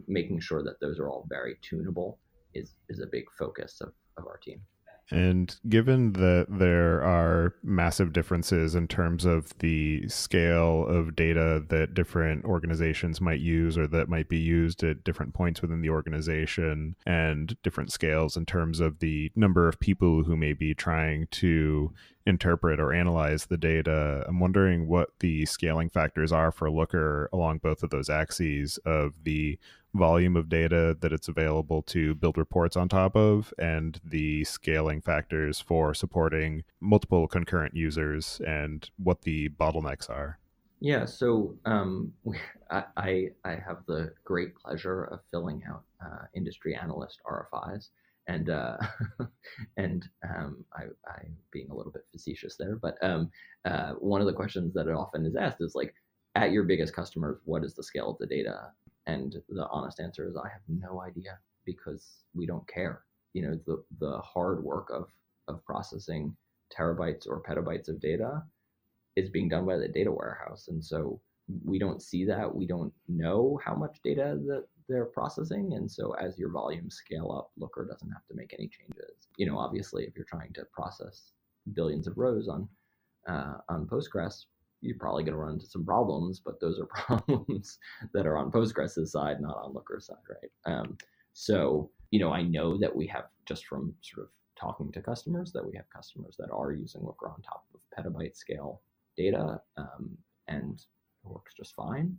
making sure that those are all very tunable is a big focus of our team. And given that there are massive differences in terms of the scale of data that different organizations might use or that might be used at different points within the organization, and different scales in terms of the number of people who may be trying to interpret or analyze the data. I'm wondering what the scaling factors are for Looker along both of those axes of the volume of data that it's available to build reports on top of, and the scaling factors for supporting multiple concurrent users, and what the bottlenecks are. Yeah, so I have the great pleasure of filling out industry analyst RFIs, and I'm being a little bit facetious there, but one of the questions that often is asked is like, at your biggest customers, what is the scale of the data? And the honest answer is I have no idea, because we don't care. The hard work of processing terabytes or petabytes of data is being done by the data warehouse. And so we don't see that. We don't know how much data that they're processing. And so as your volumes scale up, Looker doesn't have to make any changes. Obviously, if you're trying to process billions of rows on Postgres, you're probably going to run into some problems, but those are problems that are on Postgres' side, not on Looker's side, right? So, I know that we have, just from sort of talking to customers, that we have customers that are using Looker on top of petabyte scale data, and it works just fine.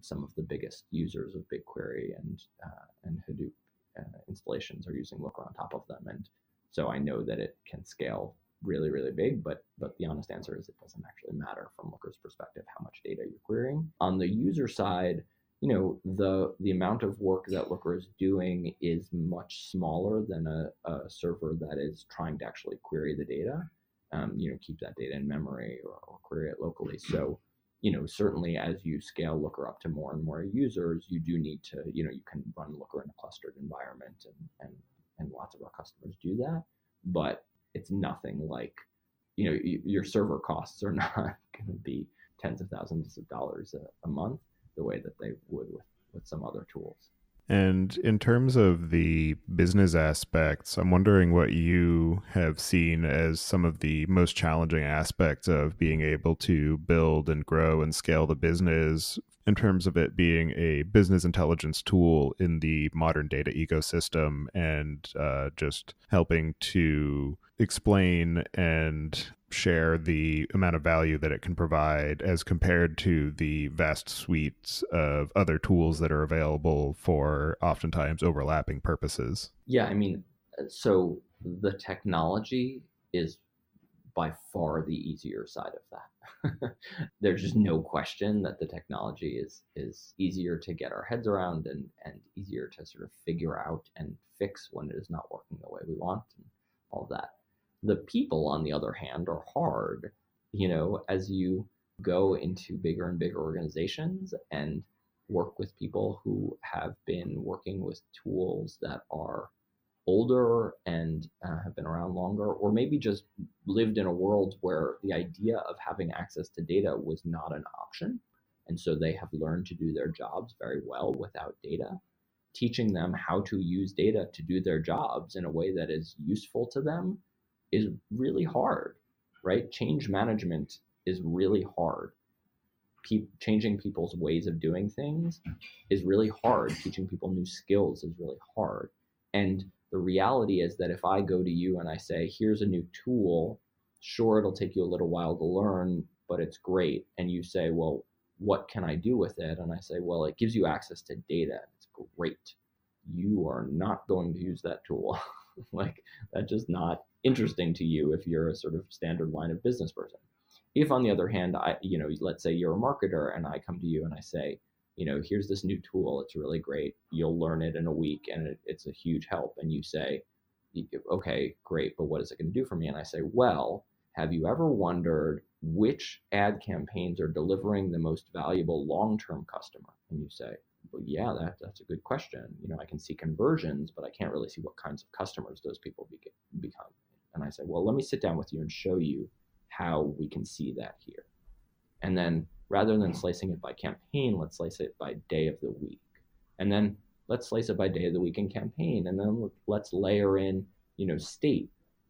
Some of the biggest users of BigQuery and Hadoop installations are using Looker on top of them, and so I know that it can scale really, really big. But the honest answer is it doesn't actually matter from Looker's perspective how much data you're querying. On the user side, the amount of work that Looker is doing is much smaller than a server that is trying to actually query the data. Keep that data in memory or query it locally. So, certainly as you scale Looker up to more and more users, you do need to, you can run Looker in a clustered environment, and lots of our customers do that. But it's nothing like, your server costs are not going to be tens of thousands of dollars a month the way that they would with some other tools. And in terms of the business aspects, I'm wondering what you have seen as some of the most challenging aspects of being able to build and grow and scale the business, in terms of it being a business intelligence tool in the modern data ecosystem, and just helping to explain and share the amount of value that it can provide as compared to the vast suites of other tools that are available for oftentimes overlapping purposes. Yeah, I mean, so the technology is by far the easier side of that. There's just no question that the technology is easier to get our heads around, and easier to sort of figure out and fix when it is not working the way we want, and all of that. The people, on the other hand, are hard. As you go into bigger and bigger organizations and work with people who have been working with tools that are older and have been around longer, or maybe just lived in a world where the idea of having access to data was not an option, and so they have learned to do their jobs very well without data. Teaching them how to use data to do their jobs in a way that is useful to them is really hard, right? Change management is really hard. Changing people's ways of doing things is really hard. Teaching people new skills is really hard. And the reality is that if I go to you and I say, here's a new tool, sure, it'll take you a little while to learn, but it's great. And you say, well, what can I do with it? And I say, well, it gives you access to data. It's great. You are not going to use that tool. Like, that's just not interesting to you if you're a sort of standard line of business person. If, on the other hand, let's say you're a marketer and I come to you and I say, here's this new tool, it's really great, you'll learn it in a week and it's a huge help. And you say, okay, great, but what is it going to do for me? And I say, well, have you ever wondered which ad campaigns are delivering the most valuable long-term customer? And you say, well, yeah, that's a good question. I can see conversions, but I can't really see what kinds of customers those people become. And I say, well, let me sit down with you and show you how we can see that here. And then rather than slicing it by campaign, let's slice it by day of the week. And then let's slice it by day of the week in campaign. And then let's layer in, state,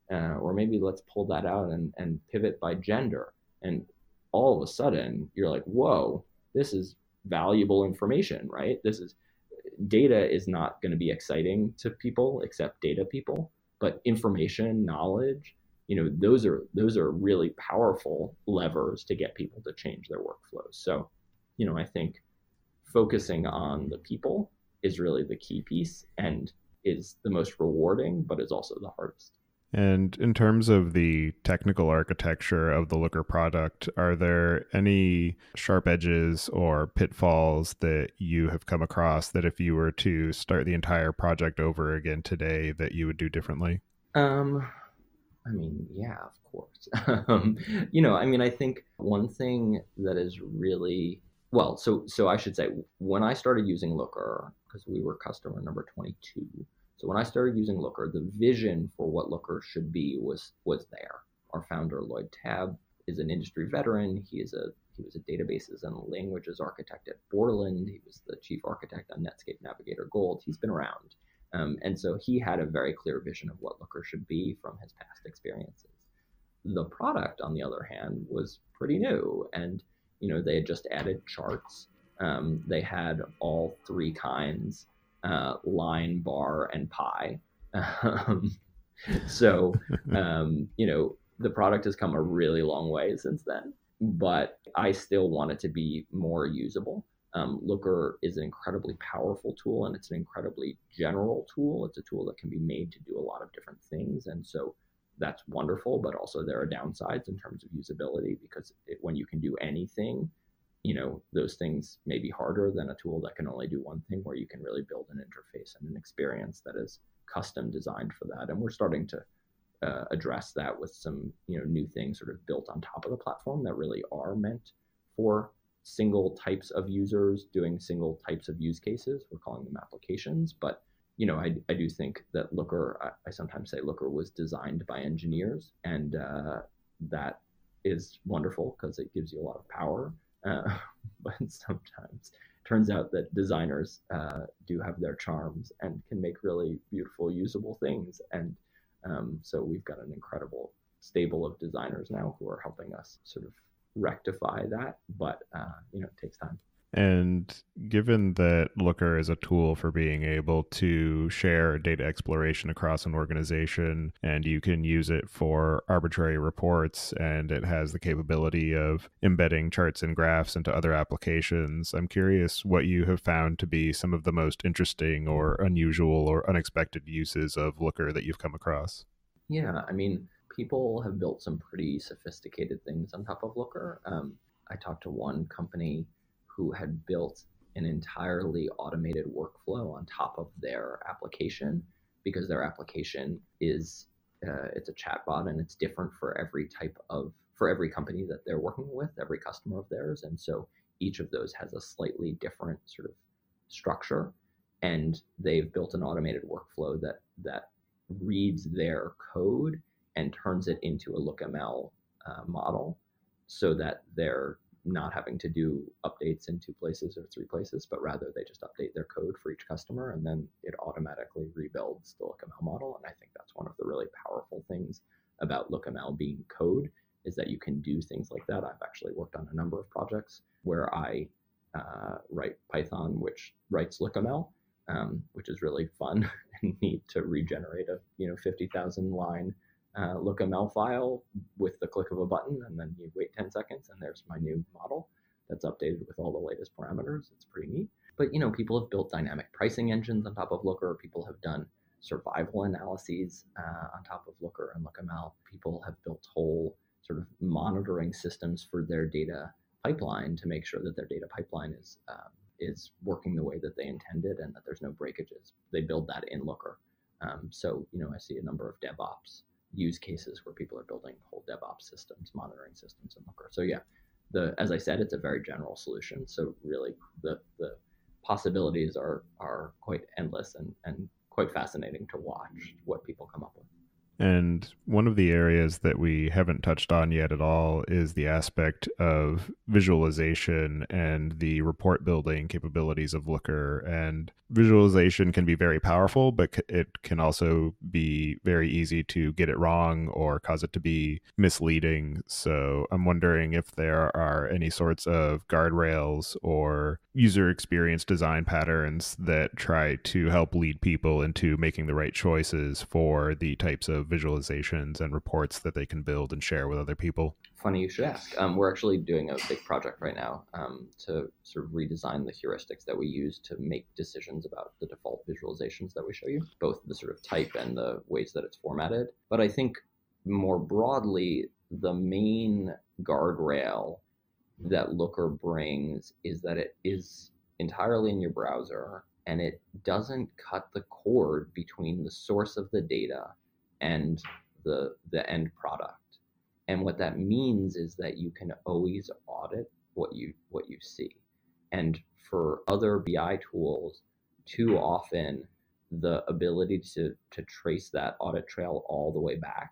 or maybe let's pull that out and pivot by gender. And all of a sudden you're like, whoa, this is valuable information, right? Data is not going to be exciting to people except data people, but information, knowledge those are really powerful levers to get people to change their workflows. So, I think focusing on the people is really the key piece and is the most rewarding, but is also the hardest. And in terms of the technical architecture of the Looker product, are there any sharp edges or pitfalls that you have come across that if you were to start the entire project over again today, that you would do differently? Yeah, of course. I think one thing that is really well, so I should say, when I started using Looker, because we were customer number 22. So when I started using Looker, the vision for what Looker should be was there. Our founder, Lloyd Tabb, is an industry veteran. He was a databases and languages architect at Borland. He was the chief architect on Netscape Navigator Gold. He's been around. And so he had a very clear vision of what Looker should be from his past experiences. The product, on the other hand, was pretty new, and they had just added charts. They had all three kinds: line, bar, and pie. So, the product has come a really long way since then, but I still want it to be more usable. Looker is an incredibly powerful tool, and it's an incredibly general tool. It's a tool that can be made to do a lot of different things. And so that's wonderful, but also there are downsides in terms of usability, because when you can do anything, those things may be harder than a tool that can only do one thing, where you can really build an interface and an experience that is custom designed for that. And we're starting to address that with some new things sort of built on top of the platform that really are meant for single types of users doing single types of use cases. We're calling them applications, but I do think that Looker, I sometimes say Looker was designed by engineers, and that is wonderful because it gives you a lot of power. But sometimes it turns out that designers do have their charms and can make really beautiful, usable things. And so we've got an incredible stable of designers now who are helping us sort of rectify that, but it takes time. And given that Looker is a tool for being able to share data exploration across an organization, and you can use it for arbitrary reports, and it has the capability of embedding charts and graphs into other applications, I'm curious what you have found to be some of the most interesting or unusual or unexpected uses of Looker that you've come across. Yeah, people have built some pretty sophisticated things on top of Looker. I talked to one company who had built an entirely automated workflow on top of their application, because their application is it's a chatbot, and it's different for every company that they're working with, every customer of theirs. And so each of those has a slightly different sort of structure, and they've built an automated workflow that reads their code and turns it into a LookML model, so that they're not having to do updates in 2 places or 3 places, but rather they just update their code for each customer, and then it automatically rebuilds the LookML model. And I think that's one of the really powerful things about LookML being code, is that you can do things like that. I've actually worked on a number of projects where I write Python, which writes LookML, which is really fun and neat to regenerate a 50,000 line LookML file with the click of a button, and then you wait 10 seconds and there's my new model that's updated with all the latest parameters. It's pretty neat. But people have built dynamic pricing engines on top of Looker. People have done survival analyses on top of Looker and LookML. People have built whole sort of monitoring systems for their data pipeline to make sure that their data pipeline is working the way that they intended and that there's no breakages. They build that in Looker. So I see a number of DevOps use cases where people are building whole DevOps systems, monitoring systems in Looker. So yeah, as I said, it's a very general solution. So really the possibilities are quite endless and quite fascinating to watch what people come up with. And one of the areas that we haven't touched on yet at all is the aspect of visualization and the report building capabilities of Looker. And visualization can be very powerful, but it can also be very easy to get it wrong or cause it to be misleading. So I'm wondering if there are any sorts of guardrails or user experience design patterns that try to help lead people into making the right choices for the types of visualizations and reports that they can build and share with other people? Funny you should ask. We're actually doing a big project right now to sort of redesign the heuristics that we use to make decisions about the default visualizations that we show you, both the sort of type and the ways that it's formatted. But I think more broadly, the main guardrail that Looker brings is that it is entirely in your browser, and it doesn't cut the cord between the source of the data and the end product. And what that means is that you can always audit what you see. And for other BI tools, too often the ability to trace that audit trail all the way back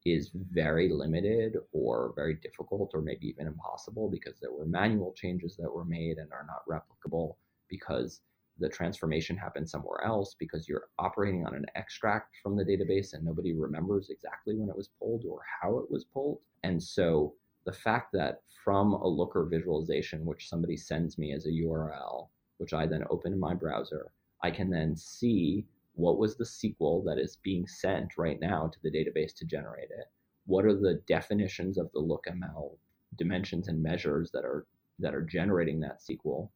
is very limited or very difficult or maybe even impossible, because there were manual changes that were made and are not replicable, because the transformation happened somewhere else, because you're operating on an extract from the database and nobody remembers exactly when it was pulled or how it was pulled. And so the fact that from a Looker visualization, which somebody sends me as a URL, which I then open in my browser, I can then see what was the SQL that is being sent right now to the database to generate it? What are the definitions of the LookML dimensions and measures that are generating that SQL?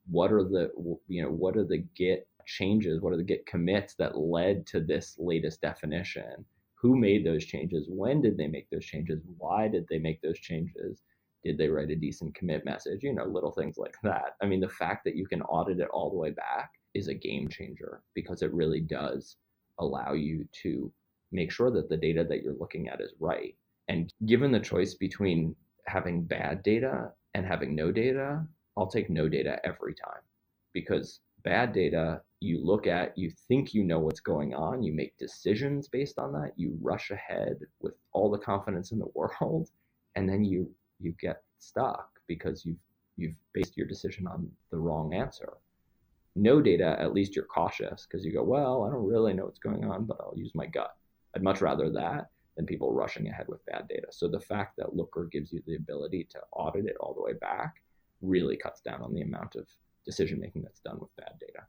What are the Git changes? What are the Git commits that led to this latest definition? Who made those changes? When did they make those changes? Why did they make those changes? Did they write a decent commit message? Little things like that. I mean, the fact that you can audit it all the way back is a game changer, because it really does allow you to make sure that the data that you're looking at is right. And given the choice between having bad data and having no data, I'll take no data every time, because bad data you look at, you think you know what's going on, you make decisions based on that, you rush ahead with all the confidence in the world, and then you get stuck because you've based your decision on the wrong answer. No data, at least you're cautious, because you go, well, I don't really know what's going on, but I'll use my gut. I'd much rather that than people rushing ahead with bad data. So the fact that Looker gives you the ability to audit it all the way back really cuts down on the amount of decision making that's done with bad data.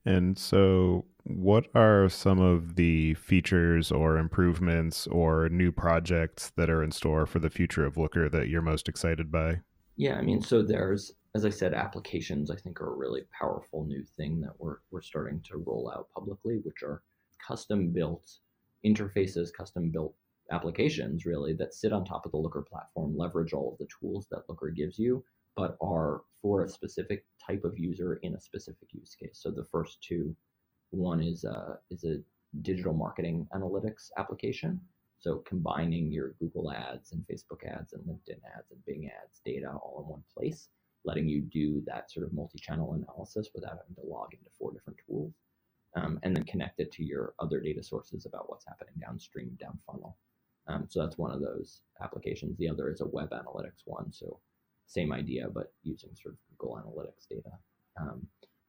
And so what are some of the features or improvements or new projects that are in store for the future of Looker that you're most excited by? Yeah, I mean, so there's, as I said, applications I think are a really powerful new thing that we're starting to roll out publicly, which are custom built interfaces, custom built applications really that sit on top of the Looker platform, leverage all of the tools that Looker gives you, but are for a specific type of user in a specific use case. So the first two, one is a digital marketing analytics application. So combining your Google ads and Facebook ads and LinkedIn ads and Bing ads data all in one place, letting you do that sort of multi-channel analysis without having to log into 4 different tools, and then connect it to your other data sources about what's happening downstream, down funnel. So that's one of those applications. The other is a web analytics one. So same idea, but using sort of Google Analytics data.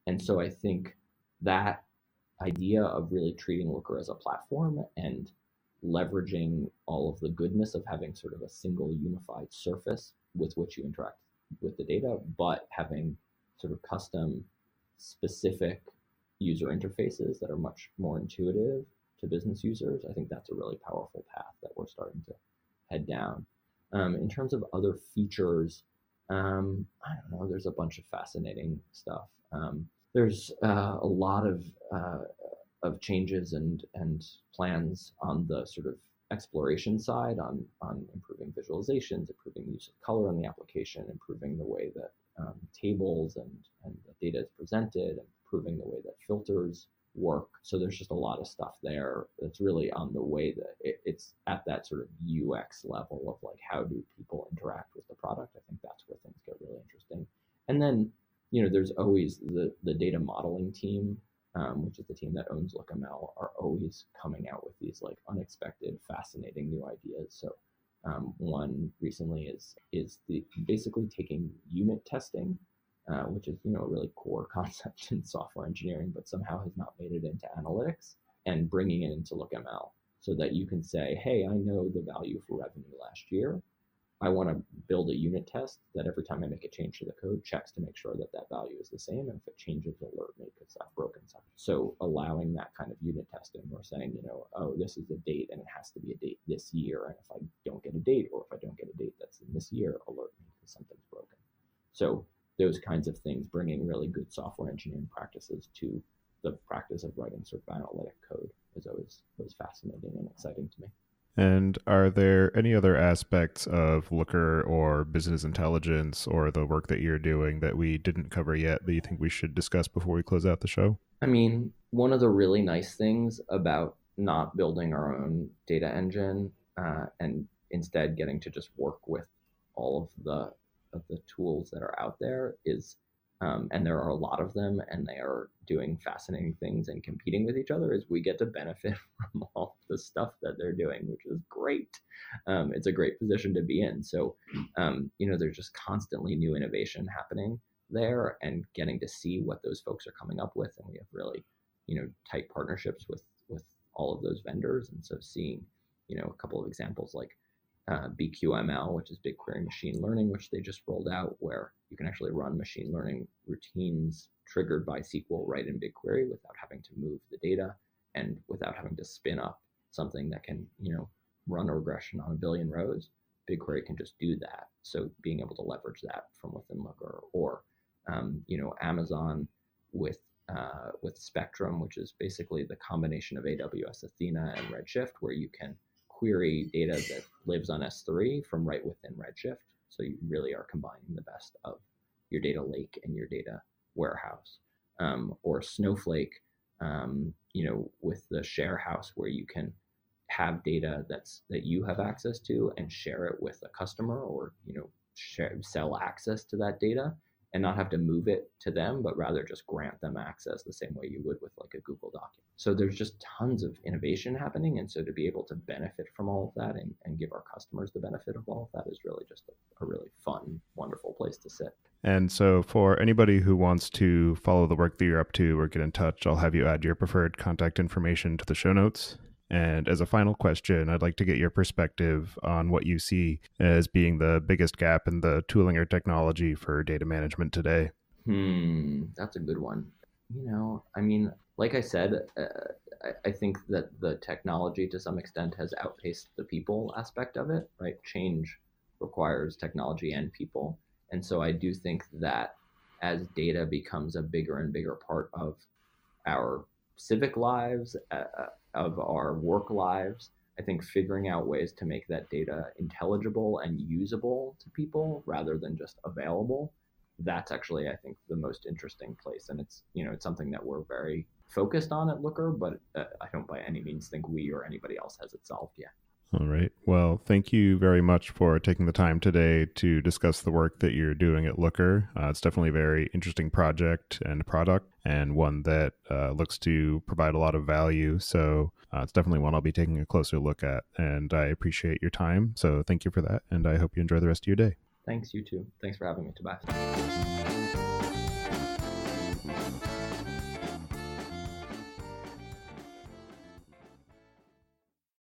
And so I think that idea of really treating Looker as a platform and leveraging all of the goodness of having sort of a single unified surface with which you interact with the data, but having sort of custom specific user interfaces that are much more intuitive to business users, I think that's a really powerful path that we're starting to head down. In terms of other features, I don't know, there's a bunch of fascinating stuff. There's a lot of changes and plans on the sort of exploration side on improving visualizations, improving the use of color in the application, improving the way that tables and the data is presented, improving the way that filters work. So there's just a lot of stuff there that's really on the way that it's at that sort of UX level of like, how do people interact with the product? I think that's where things get really interesting. And then, there's always the data modeling team, which is the team that owns LookML, are always coming out with these like unexpected, fascinating new ideas. So one recently is basically taking unit testing, which is a really core concept in software engineering, but somehow has not made it into analytics, and bringing it into LookML so that you can say, hey, I know the value for revenue last year. I want to build a unit test that every time I make a change to the code checks to make sure that value is the same, and if it changes, alert me because I've broken So allowing that kind of unit testing, or saying, oh, this is a date and it has to be a date this year. And if I don't get a date, or if I don't get a date that's in this year, alert me because something's broken. So those kinds of things, bringing really good software engineering practices to the practice of writing sort of analytic code, is always fascinating and exciting to me. And are there any other aspects of Looker or business intelligence or the work that you're doing that we didn't cover yet that you think we should discuss before we close out the show? I mean, one of the really nice things about not building our own data engine and instead getting to just work with all of the tools that are out there is, and there are a lot of them, and they are doing fascinating things and competing with each other, is we get to benefit from all the stuff that they're doing, which is great. It's a great position to be in. So, there's just constantly new innovation happening there, and getting to see what those folks are coming up with. And we have really, tight partnerships with all of those vendors. And so seeing, a couple of examples like BQML, which is BigQuery Machine Learning, which they just rolled out, where you can actually run machine learning routines triggered by SQL right in BigQuery without having to move the data and without having to spin up something that can, run a regression on a billion rows. BigQuery can just do that. So being able to leverage that from within Looker, or Amazon with Spectrum, which is basically the combination of AWS Athena and Redshift, where you can query data that lives on S3 from right within Redshift. So you really are combining the best of your data lake and your data warehouse. Or Snowflake, with the share house, where you can have data that you have access to and share it with a customer, or sell access to that data, and not have to move it to them, but rather just grant them access the same way you would with like a Google document. So there's just tons of innovation happening. And so to be able to benefit from all of that and give our customers the benefit of all of that is really just a really fun, wonderful place to sit. And so for anybody who wants to follow the work that you're up to or get in touch, I'll have you add your preferred contact information to the show notes. And as a final question, I'd like to get your perspective on what you see as being the biggest gap in the tooling or technology for data management today. That's a good one. Like I said, I think that the technology to some extent has outpaced the people aspect of it, right? Change requires technology and people. And so I do think that as data becomes a bigger and bigger part of our civic lives, of our work lives, I think figuring out ways to make that data intelligible and usable to people rather than just available, that's actually, I think, the most interesting place. And it's, it's something that we're very focused on at Looker, but I don't by any means think we or anybody else has it solved yet. All right. Well, thank you very much for taking the time today to discuss the work that you're doing at Looker. It's definitely a very interesting project and product, and one that looks to provide a lot of value. So it's definitely one I'll be taking a closer look at. And I appreciate your time. So thank you for that. And I hope you enjoy the rest of your day. Thanks, you too. Thanks for having me, Tobias.